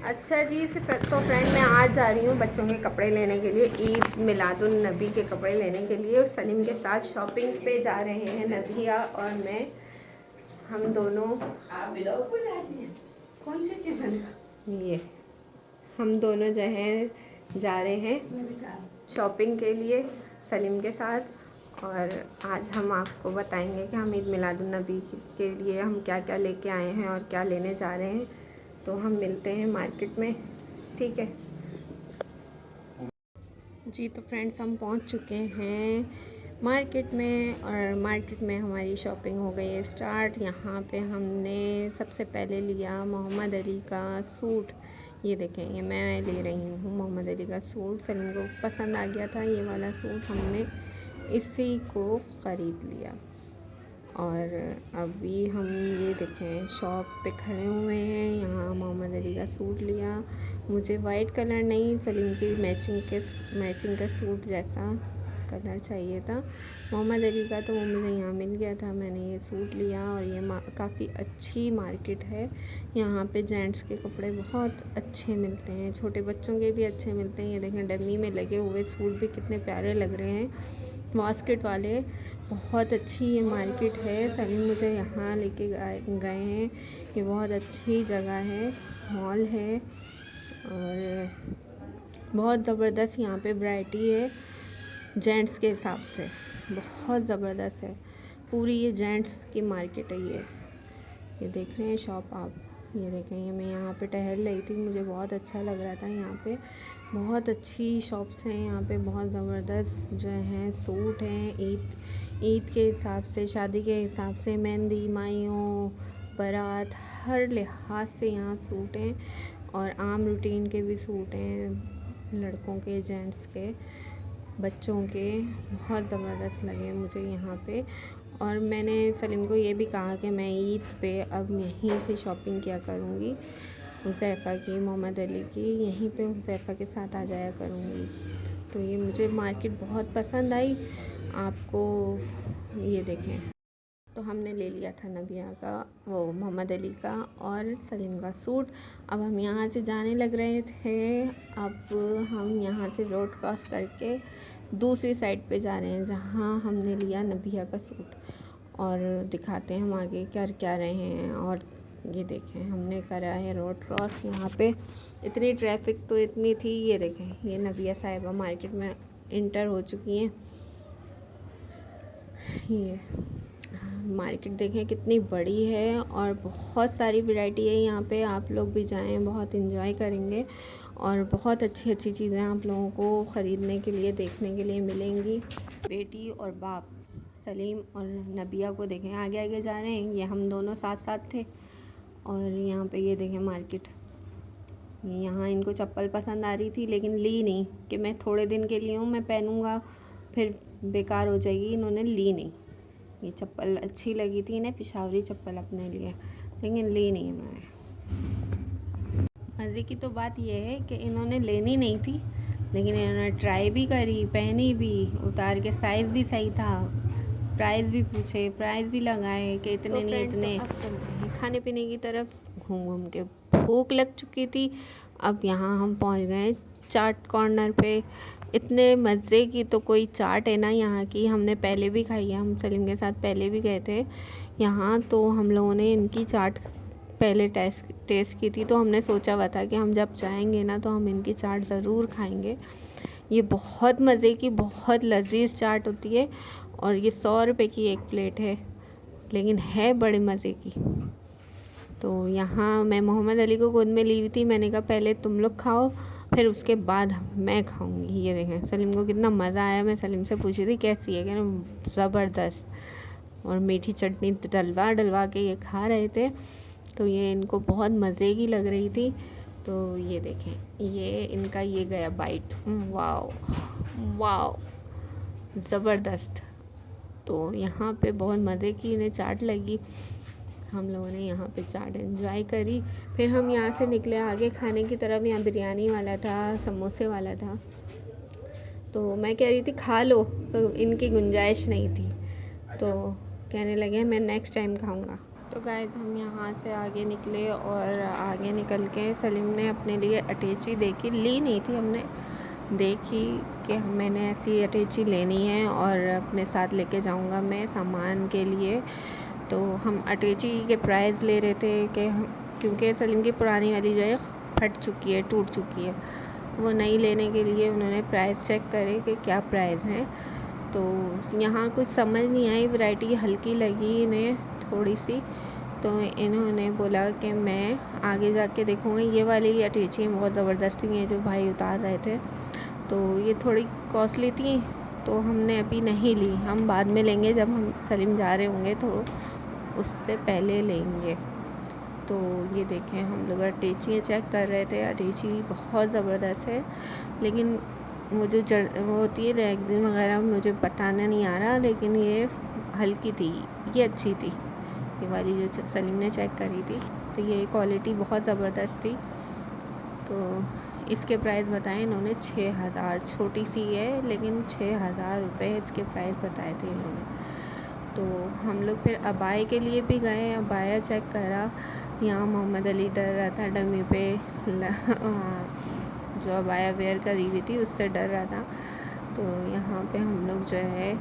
अच्छा जी तो फ्रेंड मैं आज जा रही हूँ बच्चों के कपड़े लेने के लिए, ईद मिलादुन नबी के कपड़े लेने के लिए। सलीम के साथ शॉपिंग पे जा रहे हैं नबिया और मैं। हम दोनों कौन सी चीज़ ये हम दोनों जो हैं जा रहे हैं शॉपिंग के लिए सलीम के साथ। और आज हम आपको बताएंगे कि हम ईद मिलादुन नबी के लिए हम क्या क्या लेके आए हैं और क्या लेने जा रहे हैं। तो हम मिलते हैं मार्केट में, ठीक है जी। तो फ्रेंड्स हम पहुंच चुके हैं मार्केट में और मार्केट में हमारी शॉपिंग हो गई है स्टार्ट। यहाँ पे हमने सबसे पहले लिया मोहम्मद अली का सूट। ये देखें, ये मैं ले रही हूँ मोहम्मद अली का सूट। सलीम को पसंद आ गया था ये वाला सूट, हमने इसी को ख़रीद लिया। और अभी हम ये देखें शॉप पे खड़े हुए हैं। यहाँ मोहम्मद अली का सूट लिया। मुझे वाइट कलर नहीं, सलीम की मैचिंग का सूट जैसा कलर चाहिए था मोहम्मद अली का, तो वो मुझे यहाँ मिल गया था। मैंने ये सूट लिया। और ये काफ़ी अच्छी मार्केट है। यहाँ पे जेंट्स के कपड़े बहुत अच्छे मिलते हैं, छोटे बच्चों के भी अच्छे मिलते हैं। ये देखें डमी में लगे हुए सूट भी कितने प्यारे लग रहे हैं बास्केट वाले। बहुत अच्छी ये मार्केट है। सलीम मुझे यहाँ लेके गए हैं। ये बहुत अच्छी जगह है, मॉल है और बहुत ज़बरदस्त यहाँ पे वैरायटी है। जेंट्स के हिसाब से बहुत ज़बरदस्त है। पूरी ये जेंट्स की मार्केट है। ये देख रहे हैं शॉप आप, ये देखें। ये मैं यहाँ पे टहल रही थी, मुझे बहुत अच्छा लग रहा था। यहाँ पे बहुत अच्छी शॉप्स हैं। यहाँ पे बहुत ज़बरदस्त जो हैं सूट हैं ईद के हिसाब से, शादी के हिसाब से, मेहंदी, माइयों, बारात, हर लिहाज से यहाँ सूट हैं। और आम रूटीन के भी सूट हैं, लड़कों के, जेंट्स के, बच्चों के। बहुत ज़बरदस्त लगे मुझे यहाँ पे। और मैंने सलीम को ये भी कहा कि मैं ईद पे अब यहीं से शॉपिंग किया करूँगी, हुज़ैफ़ा की, मोहम्मद अली की, यहीं पे हुज़ैफ़ा के साथ आ जाया करूँगी। तो ये मुझे मार्केट बहुत पसंद आई। आपको ये देखें, तो हमने ले लिया था नबिया का, वो मोहम्मद अली का और सलीम का सूट। अब हम यहाँ से जाने लग रहे थे। अब हम यहाँ से रोड क्रॉस करके दूसरी साइड पे जा रहे हैं जहाँ हमने लिया नबिया का सूट। और दिखाते हैं हम आगे कर क्या रहे हैं। और ये देखें हमने करा है रोड क्रॉस। यहाँ पे इतनी ट्रैफिक तो इतनी थी। ये देखें, ये नबिया साहिबा मार्केट में इंटर हो चुकी हैं। ये मार्केट देखें कितनी बड़ी है और बहुत सारी वैरायटी है यहाँ पे। आप लोग भी जाएं, बहुत इंजॉय करेंगे और बहुत अच्छी अच्छी चीज़ें आप लोगों को ख़रीदने के लिए, देखने के लिए मिलेंगी। बेटी और बाप सलीम और नबिया को देखें आगे आगे जा रहे हैं। ये हम दोनों साथ साथ थे। और यहाँ पे ये देखें मार्केट, यहाँ इनको चप्पल पसंद आ रही थी लेकिन ली नहीं, कि मैं थोड़े दिन के लिए हूँ, मैं पहनूँगा फिर बेकार हो जाएगी। इन्होंने ली नहीं। ये चप्पल अच्छी लगी थी इन्हें, पिशावरी चप्पल अपने लिए, लेकिन ली नहीं इन्होंने। मज़े की तो बात यह है कि इन्होंने लेनी नहीं थी, लेकिन इन्होंने ट्राई भी करी, पहनी भी, उतार के साइज़ भी सही था, प्राइस भी पूछे, प्राइस भी लगाए कि इतने नहीं इतने। अब चलते हैं खाने पीने की तरफ। घूम घूम के भूख लग चुकी थी। अब यहाँ हम पहुँच गए चाट कॉर्नर पे। इतने मज़े की तो कोई चाट है ना यहाँ की, हमने पहले भी खाई है, हम सलीम के साथ पहले भी गए थे यहाँ। तो हम लोगों ने इनकी चाट पहले टेस्ट की थी, तो हमने सोचा हुआ था कि हम जब जाएंगे ना तो हम इनकी चाट ज़रूर खाएंगे। ये बहुत मज़े की, बहुत लजीज चाट होती है। और ये 100 रुपये की एक प्लेट है, लेकिन है बड़े मज़े की। तो यहाँ मैं मोहम्मद अली को गोद में ली हुई थी। मैंने कहा पहले तुम लोग खाओ, फिर उसके बाद मैं खाऊंगी। ये देखें सलीम को कितना मज़ा आया। मैं सलीम से पूछी थी कैसी है, कहना ज़बरदस्त। और मीठी चटनी डलवा डलवा के ये खा रहे थे, तो ये इनको बहुत मज़े की लग रही थी। तो ये देखें, ये इनका ये गया बाइट, वाओ वाओ ज़बरदस्त। तो यहाँ पे बहुत मज़े की इन्हें चाट लगी। हम लोगों ने यहाँ पे चाट एंजॉय करी। फिर हम यहाँ से निकले आगे खाने की तरफ। यहाँ बिरयानी वाला था, समोसे वाला था। तो मैं कह रही थी खा लो, तो इनकी गुंजाइश नहीं थी, तो कहने लगे मैं नेक्स्ट टाइम खाऊंगा। तो गाइस हम यहाँ से आगे निकले और आगे निकल के सलीम ने अपने लिए अटैची देखी, ली नहीं थी, हमने देखी कि मैंने ऐसी अटैची लेनी है और अपने साथ लेके जाऊँगा मैं सामान के लिए। तो हम अटैची के प्राइस ले रहे थे कि क्योंकि सलीम की पुरानी वाली जो है फट चुकी है, टूट चुकी है, वो नई लेने के लिए उन्होंने प्राइस चेक करे कि क्या प्राइस है। तो यहाँ कुछ समझ नहीं आई, वैरायटी हल्की लगी इन्हें थोड़ी सी, तो इन्होंने बोला कि मैं आगे जाके देखूँगा। ये वाली अटैची बहुत ज़बरदस्त थी, ये जो भाई उतार रहे थे, तो ये थोड़ी कॉस्टली थी, तो हमने अभी नहीं ली, हम बाद में लेंगे जब हम सलीम जा रहे होंगे तो उससे पहले लेंगे। तो ये देखें हम लोग अटैची चेक कर रहे थे, अटैची बहुत ज़बरदस्त है, लेकिन वो जो वो होती है रेगज़िन वगैरह मुझे बताना नहीं आ रहा, लेकिन ये हल्की थी, ये अच्छी थी, ये वाली जो सलीम ने चेक करी थी, तो ये क्वालिटी बहुत ज़बरदस्त थी। तो इसके प्राइस बताए इन्होंने 6000, छोटी सी है लेकिन 6000 रुपये इसके प्राइस बताए थे इन्होंने। तो हम लोग फिर अबाया के लिए भी गए, अबाया चेक करा। यहाँ मोहम्मद अली डर रहा था डमी पे, जो अबाया वेयर करी हुई थी उससे डर रहा था। तो यहाँ पे हम लोग जो है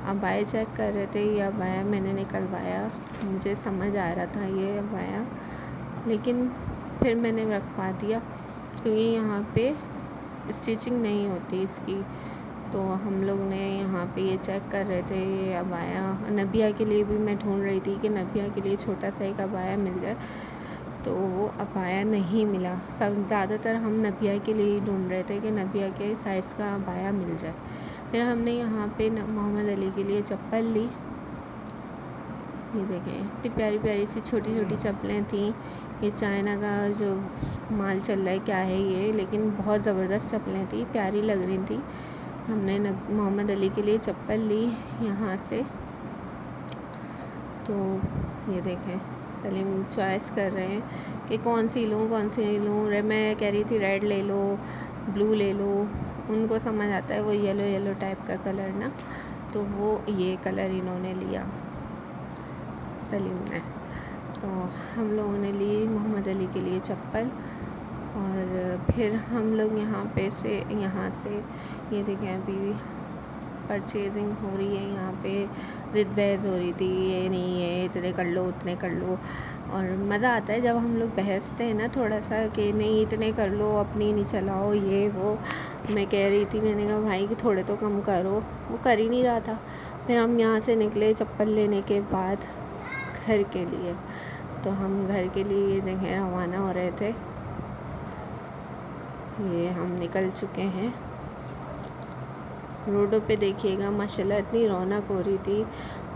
अबाया चेक कर रहे थे। ये अबाया मैंने निकलवाया, मुझे समझ आ रहा था ये अबाया, लेकिन फिर मैंने रखवा दिया क्योंकि यहाँ पे स्टिचिंग नहीं होती इसकी। तो हम लोग ने यहाँ पे ये चेक कर रहे थे ये अबाया। नबिया के लिए भी मैं ढूंढ रही थी कि नबिया के लिए छोटा सा एक अबाया मिल जाए, तो वो अबाया नहीं मिला। सब ज़्यादातर हम नबिया के लिए ही ढूंढ रहे थे कि नबिया के साइज़ का अबाया मिल जाए। फिर हमने यहाँ पे मोहम्मद अली के लिए चप्पल ली। ये देखें इतनी प्यारी प्यारी सी छोटी छोटी चप्पलें थी। ये चाइना का जो माल चल रहा है क्या है ये, लेकिन बहुत ज़बरदस्त चप्पलें थी, प्यारी लग रही थी। हमने मोहम्मद अली के लिए चप्पल ली यहाँ से। तो ये देखें सलीम चॉइस कर रहे हैं कि कौन सी लूँ कौन सी नहीं लूँ। मैं कह रही थी रेड ले लो, ब्लू ले लो, उनको समझ आता है वो येलो येलो टाइप का कलर ना, तो वो ये कलर इन्होंने लिया सलीम ने। तो हम लोगों ने ली मोहम्मद अली के लिए चप्पल। और फिर हम लोग यहाँ से ये देखें अभी परचेजिंग हो रही है। यहाँ पे ज़िद बहस हो रही थी, ये नहीं है, इतने कर लो उतने कर लो। और मज़ा आता है जब हम लोग बहसते हैं ना थोड़ा सा कि नहीं इतने कर लो, अपनी नहीं चलाओ, ये वो। मैं कह रही थी, मैंने कहा भाई कि थोड़े तो कम करो, वो कर ही नहीं रहा था। फिर हम यहाँ से निकले चप्पल लेने के बाद घर के लिए। तो हम घर के लिए देखें रवाना हो रहे थे, ये हम निकल चुके हैं। रोडों पे देखिएगा माशाल्लाह इतनी रौनक हो रही थी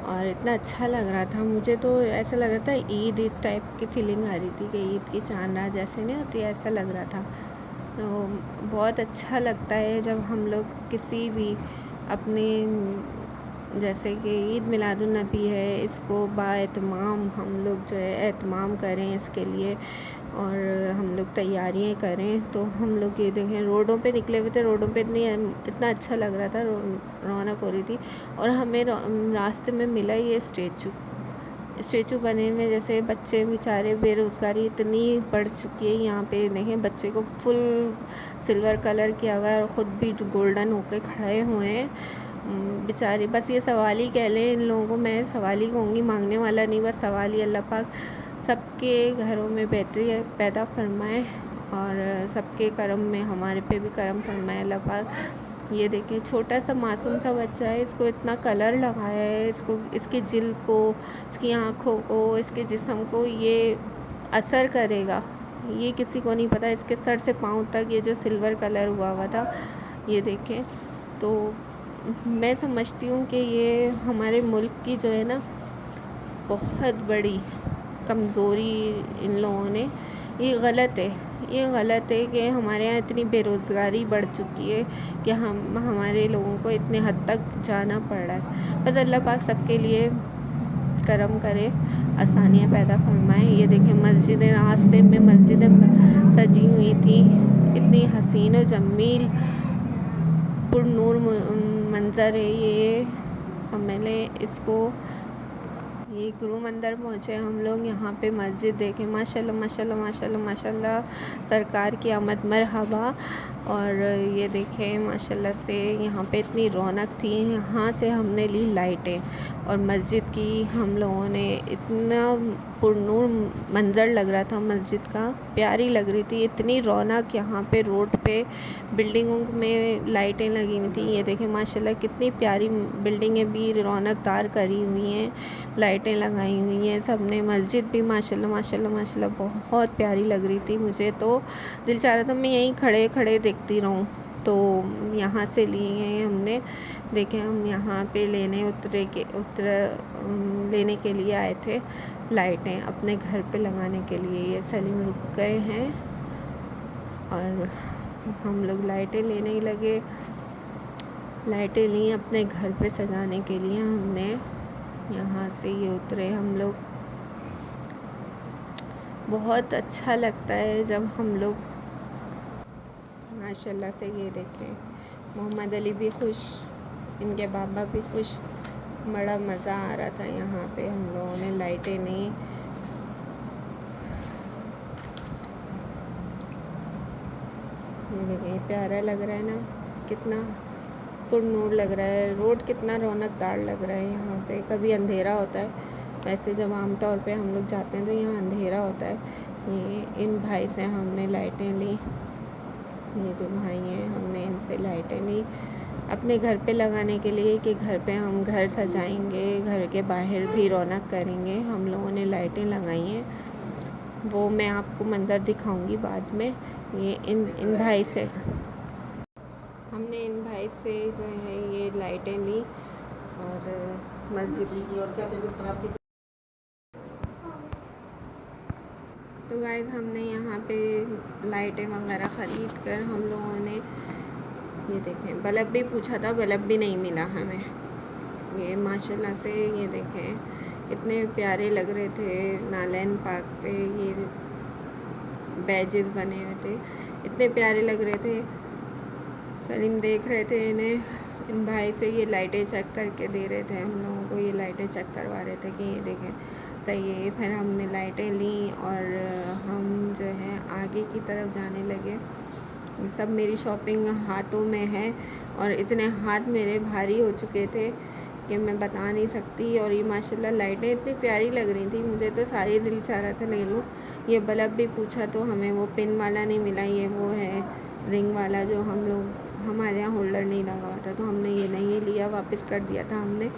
और इतना अच्छा लग रहा था। मुझे तो ऐसा लग रहा था ईद टाइप की फीलिंग आ रही थी कि ईद की चांद रात जैसे नहीं होती, ऐसा लग रहा था। तो बहुत अच्छा लगता है जब हम लोग किसी भी अपने, जैसे कि ईद मिलादुन्नबी है, इसको बाएतमाम हम लोग जो है एहतमाम करें इसके लिए और हम लोग तैयारियां करें। तो हम लोग ये देखें रोडों पे निकले हुए थे, रोडों पे इतना अच्छा लग रहा था, रौनक हो रही थी। और हमें रास्ते में मिला ये स्टेचू बने हुए, जैसे बच्चे बेचारे, बेरोज़गारी इतनी बढ़ चुकी है यहाँ पे। देखें बच्चे को फुल सिल्वर कलर किया हुआ है और ख़ुद भी गोल्डन होके खड़े हुए हैं बेचारे। बस ये सवाल ही कह लें, इन लोगों को मैं सवाल ही कहूँगी, मांगने वाला नहीं, बस सवाल ही। अल्लाह पाक सबके घरों में बेहतरी पैदा फरमाए और सबके करम में हमारे पे भी करम फरमाए अल्लाह पाक। ये देखें छोटा सा मासूम सा बच्चा है, इसको इतना कलर लगाया है, इसको, इसकी जिल्द को, इसकी आँखों को, इसके जिस्म को ये असर करेगा, ये किसी को नहीं पता। इसके सर से पाँव तक ये जो सिल्वर कलर हुआ था, ये देखें। तो मैं समझती हूँ कि ये हमारे मुल्क की जो है ना बहुत बड़ी कमज़ोरी इन लोगों ने, ये गलत है कि हमारे यहाँ इतनी बेरोज़गारी बढ़ चुकी है कि हमारे लोगों को इतने हद तक जाना पड़ रहा है। बस अल्लाह पाक सबके लिए करम करे, आसानियाँ पैदा फरमाए। ये देखें मस्जिदें, रास्ते में मस्जिदें सजी हुई थी, इतनी हसीन और जमील पुरनूर मंज़र है ये, समझ लें इसको। ये गुरु मंदिर पहुँचे हम लोग। यहाँ पे मस्जिद देखें, माशाल्लाह माशाल्लाह माशाल्लाह माशाल्लाह, सरकार की आमद मरहबा। और ये देखें माशाल्लाह से यहाँ पे इतनी रौनक थी। यहाँ से हमने ली लाइटें और मस्जिद की हम लोगों ने, इतना पुरनूर मंज़र लग रहा था मस्जिद का, प्यारी लग रही थी। इतनी रौनक यहाँ पे, रोड पे बिल्डिंगों में लाइटें लगी हुई थी। ये देखें माशाल्लाह कितनी प्यारी बिल्डिंगें भी रौनकदार करी हुई हैं, लाइटें लगाई हुई हैं सब ने। मस्जिद भी माशाल्लाह माशाल्लाह माशाल्लाह बहुत प्यारी लग रही थी। मुझे तो दिल चाह रहा था मैं यहीं खड़े खड़े देखती रहूं। तो यहाँ से लिए हैं हमने। देखें हम यहाँ पे लेने के लिए आए थे लाइटें अपने घर पे लगाने के लिए। ये सलीम रुक गए हैं और हम लोग लाइटें लेने लगे। लाइटें ली अपने घर पे सजाने के लिए हमने। यहाँ से ये उतरे हम लोग। बहुत अच्छा लगता है जब हम लोग, माशाल्लाह से ये देखें मोहम्मद अली भी खुश, इनके बाबा भी खुश। बड़ा मज़ा आ रहा था यहाँ पे। हम लोगों ने लाइटें ली। ये देखें प्यारा लग रहा है ना, कितना पुरनूर लग रहा है। रोड कितना रौनकदार लग रहा है यहाँ पे। कभी अंधेरा होता है, वैसे जब आमतौर पे हम लोग जाते हैं तो यहाँ अंधेरा होता है। ये इन भाई से हमने लाइटें ली। ये जो भाई हैं हमने इनसे लाइटें ली अपने घर पे लगाने के लिए कि घर पे हम घर सजाएंगे, घर के बाहर भी रौनक करेंगे। हम लोगों ने लाइटें लगाई हैं, वो मैं आपको मंज़र दिखाऊंगी बाद में। ये इन भाई से हमने इन भाई से जो है ये लाइटें ली और मस्जिद की। और क्या तबीयत खराब थी? तो गाइस हमने यहाँ पे लाइटें वगैरह ख़रीद कर हम लोगों ने, ये देखें बल्ब भी पूछा था, बल्ब भी नहीं मिला हमें। ये माशाल्लाह से ये देखें कितने प्यारे लग रहे थे। नालैन पार्क पे ये बैजेस बने हुए थे, इतने प्यारे लग रहे थे। सलीम देख रहे थे इन्हें, इन भाई से ये लाइटें चेक करके दे रहे थे हम लोगों को। ये लाइटें चेक करवा रहे थे कि ये देखें सही है। फिर हमने लाइटें ली और हम जो है आगे की तरफ जाने लगे। सब मेरी शॉपिंग हाथों में है और इतने हाथ मेरे भारी हो चुके थे कि मैं बता नहीं सकती। और ये माशाल्लाह लाइटें इतनी प्यारी लग रही थी, मुझे तो सारी दिल चाह रहा था ले लूँ। ये बल्ब भी पूछा तो हमें वो पिन वाला नहीं मिला, ये वो है रिंग वाला जो हमारे यहाँ होल्डर नहीं लगा हुआ था, तो हमने ये नहीं लिया, वापस कर दिया था हमने।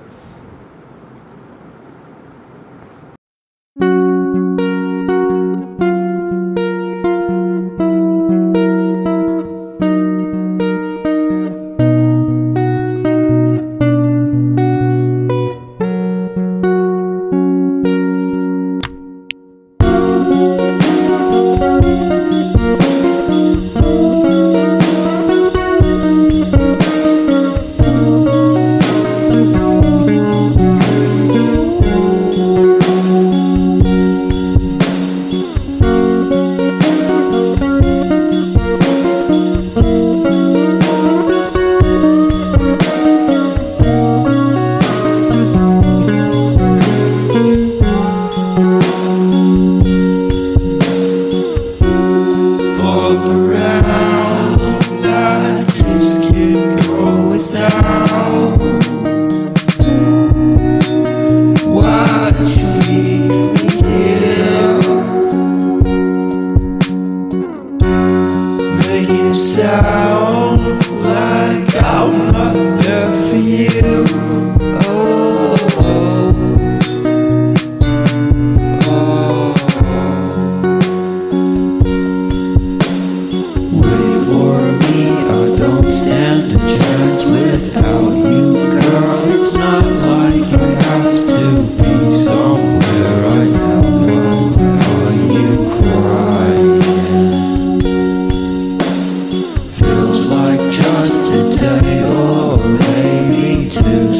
Feels like just a day or maybe two.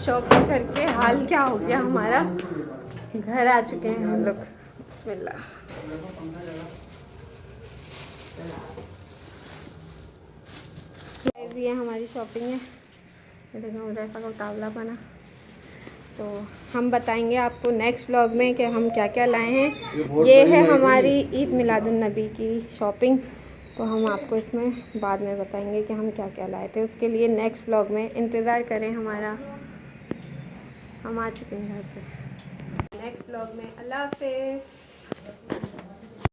Shopping करके हाल क्या हो गया हमारा। घर आ चुके हैं हम लोग। बिस्मिल्लाह। ये हमारी शॉपिंग है। ये देखो उधर का उतावला बना। तो हम बताएंगे आपको नेक्स्ट व्लॉग में कि हम क्या क्या लाए हैं। ये है हमारी ईद मिलादुन्नबी की शॉपिंग। तो हम आपको इसमें बाद में बताएंगे कि हम क्या क्या लाए थे। उसके लिए नेक्स्ट व्लॉग में इंतज़ार करें हमारा। हम आ चुके हैं घर पे नेक्स्ट व्लॉग में। अल्लाह हाफ़िज़।